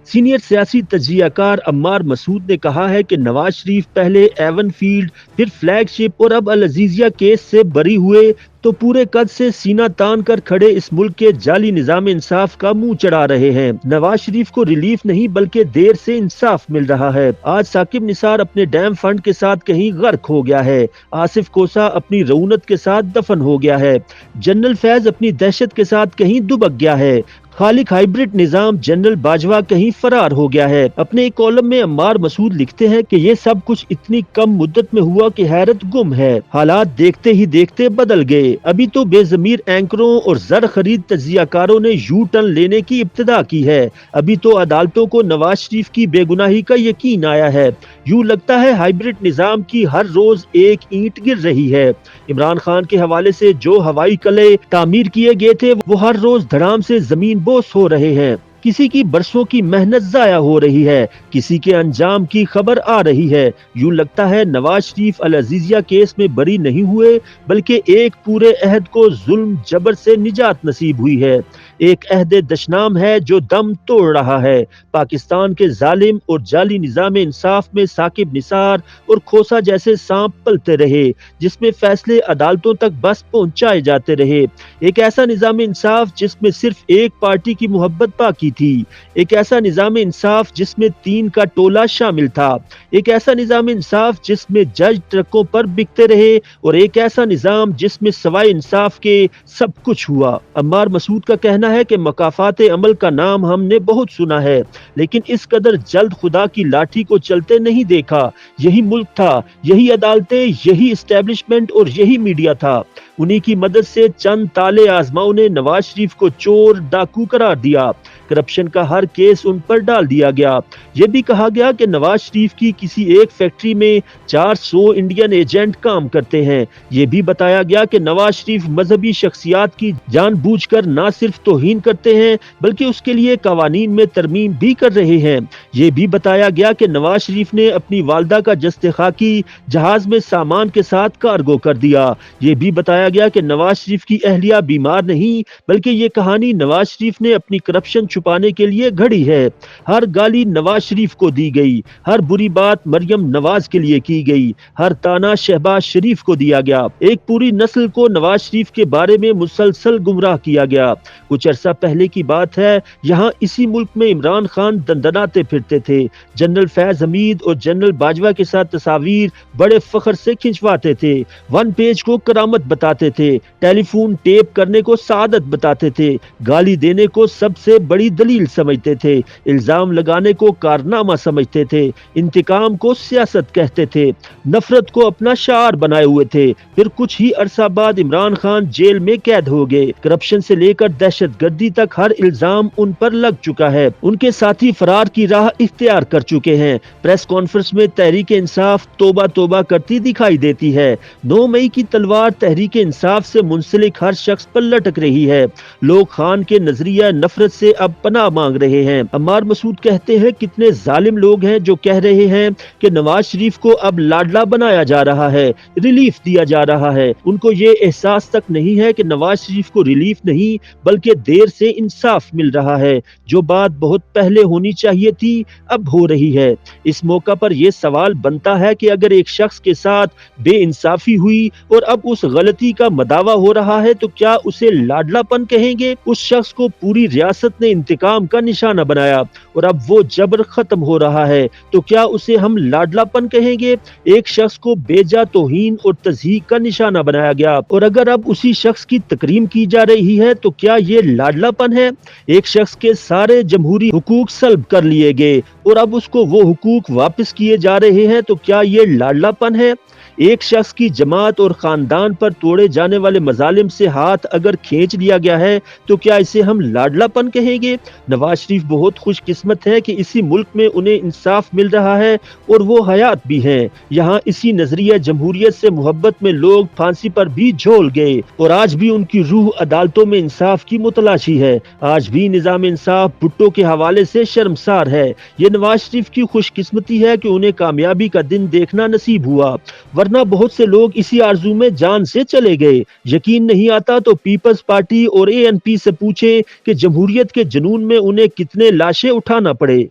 Senior سیاسی تجزیہ کار عمار مسعود نے کہا ہے کہ نواز شریف پہلے ایون فیلڈ، پھر فلیگ شپ اور اب العزیزیہ کیس سے بری ہوئے تو پورے قد سے سینہ تان کر کھڑے اس ملک کے جعلی نظام انصاف کا منہ چڑھا رہے ہیں۔ نواز شریف کو ریلیف نہیں بلکہ دیر سے انصاف مل رہا ہے۔ آج ثاقب نثار اپنے ڈیم فنڈ کے ساتھ کہیں غرق ہو گیا ہے، آصف کوسا اپنی رعونت کے ساتھ دفن ہو گیا ہے، جنرل فیض اپنی دہشت کے ساتھ کہیں دبک گیا ہے، خالق ہائیبرڈ نظام جنرل باجوہ کہیں فرار ہو گیا ہے۔ اپنے ایک کالم میں عمار مسعود لکھتے ہیں کہ یہ سب کچھ اتنی کم مدت میں ہوا کہ حیرت گم ہے، حالات دیکھتے ہی دیکھتے بدل گئے۔ ابھی تو بے ضمیر اینکروں اور زر خرید تجزیہ کاروں نے یو ٹرن لینے کی ابتدا کی ہے، ابھی تو عدالتوں کو نواز شریف کی بے گناہی کا یقین آیا ہے۔ یوں لگتا ہے ہائیبرڈ نظام کی ہر روز ایک اینٹ گر رہی ہے۔ عمران خان کے حوالے سے جو ہوائی قلعے تعمیر کیے گئے تھے وہ ہر روز دھڑام سے زمین بوس ہو رہے ہیں، کسی کی برسوں کی محنت ضائع ہو رہی ہے، کسی کے انجام کی خبر آ رہی ہے۔ یوں لگتا ہے نواز شریف العزیزیہ کیس میں بری نہیں ہوئے بلکہ ایک پورے عہد کو ظلم جبر سے نجات نصیب ہوئی ہے، ایک عہد دشنام ہے جو دم توڑ رہا ہے۔ پاکستان کے ظالم اور جعلی نظام انصاف میں ثاقب نثار اور کھوسا جیسے سانپ پلتے رہے، جس میں فیصلے عدالتوں تک بس پہنچائے جاتے رہے، ایک ایسا نظام انصاف جس میں صرف ایک پارٹی کی محبت باقی تھی، ایک ایسا نظام انصاف جس میں 3 کا ٹولہ شامل تھا، ایک ایسا نظام انصاف جس میں جج ٹرکوں پر بکتے رہے، اور ایک ایسا نظام جس میں سوائے انصاف کے سب کچھ ہوا۔ عمار مسعود کا کہنا ہے کہ مکافات عمل کا نام ہم نے بہت سنا ہے لیکن اس قدر جلد خدا کی لاٹھی کو چلتے نہیں دیکھا۔ یہی ملک تھا، یہی عدالتیں، یہی اسٹیبلشمنٹ اور یہی میڈیا تھا، انہی کی مدد سے چند تالے آزماؤں نے نواز شریف کو چور ڈاکو قرار دیا، کرپشن کا ہر کیس ان پر ڈال دیا گیا۔ یہ بھی کہا گیا کہ نواز شریف کی کسی ایک فیکٹری میں 400 انڈین ایجنٹ کام کرتے ہیں، یہ بھی بتایا گیا کہ نواز شریف مذہبی شخصیات کی جان بوجھ کر نہ صرف توہین کرتے ہیں بلکہ اس کے لیے قوانین میں ترمیم بھی کر رہے ہیں۔ یہ بھی بتایا گیا کہ نواز شریف نے اپنی والدہ کا جسد خاکی جہاز میں سامان کے ساتھ کارگو کر دیا۔ یہ بھی بتایا گیا کہ نواز شریف کی اہلیہ بیمار نہیں بلکہ یہ کہانی نواز شریف نے اپنی کرپشن چھپانے کے لیے گھڑی ہے۔ ہر گالی نواز شریف کو دی گئی، ہر بری بات مریم نواز کے لیے کی گئی، ہر تانا شہباز شریف کو دیا گیا، ایک پوری نسل کو نواز شریف کے بارے میں مسلسل گمراہ کیا گیا۔ کچھ عرصہ پہلے کی بات ہے، یہاں اسی ملک میں عمران خان دندناتے پھرتے تھے، جنرل فیض حمید اور جنرل باجوہ کے ساتھ تصاویر بڑے فخر سے کھنچواتے تھے، 1 پیج کو کرامت بتاتے تھے، ٹیلی فون ٹیپ کرنے کو سعادت بتاتے تھے، گالی دینے کو سب سے بڑی دلیل سمجھتے تھے، الزام لگانے کو کارنامہ سمجھتے تھے، انتقام کو سیاست کہتے تھے، نفرت کو اپنا شعار بنائے ہوئے تھے۔ پھر کچھ ہی عرصہ بعد عمران خان جیل میں قید ہو گئے، کرپشن سے لے کر دہشت گردی تک ہر الزام ان پر لگ چکا ہے، ان کے ساتھی فرار کی راہ اختیار کر چکے ہیں۔ پریس کانفرنس میں تحریک انصاف توبہ توبہ کرتی دکھائی دیتی ہے، 9 مئی کی تلوار تحریک انصاف سے منسلک ہر شخص پر لٹک رہی ہے، لوگ خان کے نظریہ نفرت سے اب پناہ مانگ رہے ہیں۔ عمار مسعود کہتے ہیں کتنے ظالم لوگ ہیں جو کہہ رہے ہیں کہ نواز شریف کو اب لاڈلا بنایا جا رہا ہے، ریلیف دیا جا رہا ہے، ان کو یہ احساس تک نہیں ہے کہ نواز شریف کو ریلیف نہیں بلکہ دیر سے انصاف مل رہا ہے، جو بات بہت پہلے ہونی چاہیے تھی اب ہو رہی ہے۔ اس موقع پر یہ سوال بنتا ہے کہ اگر ایک شخص کے ساتھ بے انصافی ہوئی اور اب اس غلطی کا مداوع ہو رہا ہے تو کیا اسے لاڈلا پن کہیں گے؟ اس شخص کو پوری ریاست نے انتقام کا نشانہ بنایا اور اب وہ جبر ختم ہو رہا ہے تو کیا اسے ہم لاڈلا پن کہیں گے؟ ایک شخص کو بے جا توہین اور تضحیک کا نشانہ بنایا گیا اور اگر اب اسی شخص کی تکریم کی جا رہی ہے تو کیا یہ لاڈلا پن ہے؟ ایک شخص کے سارے جمہوری حقوق سلب کر لیے گئے اور اب اس کو وہ حقوق واپس کیے جا رہے ہیں تو کیا یہ لاڈلا پن ہے؟ ایک شخص کی جماعت اور خاندان پر توڑے جانے والے مظالم سے ہاتھ اگر کھینچ لیا گیا ہے تو کیا اسے ہم لاڈلا پن کہیں گے؟ نواز شریف بہت خوش قسمت ہے کہ اسی ملک میں انہیں انصاف مل رہا ہے اور وہ حیات بھی ہیں۔ یہاں اسی نظریہ جمہوریت سے محبت میں لوگ پھانسی پر بھی جھول گئے اور آج بھی ان کی روح عدالتوں میں انصاف کی متلاشی ہے، آج بھی نظام انصاف بھٹو کے حوالے سے شرمسار ہے۔ یہ نواز شریف کی خوش قسمتی ہے کہ انہیں کامیابی کا دن دیکھنا نصیب ہوا، ورنہ بہت سے لوگ اسی آرزو میں جان سے چلے گئے۔ یقین نہیں آتا تو پیپلز پارٹی اور ANP سے پوچھیں کہ جمہوریت کے جنون میں انہیں کتنے لاشیں اٹھانا پڑے۔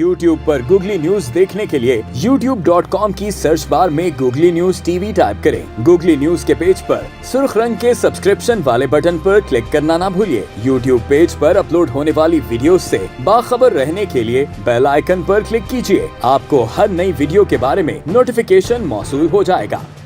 YouTube پر گوگلی نیوز دیکھنے کے لیے youtube.com کی سرچ بار میں گوگلی نیوز TV ٹائپ کریں۔ گوگلی نیوز کے پیج پر سرخ رنگ کے سبسکرپشن والے بٹن پر کلک کرنا نہ بھولیے۔ YouTube پیج پر اپلوڈ ہونے والی ویڈیوز سے باخبر رہنے کے لیے بیل آئیکن پر کلک کیجیے۔ آپ کو ہر نئی ویڈیو کے بارے میں نوٹیفیکیشن موصول ہو جائے گا۔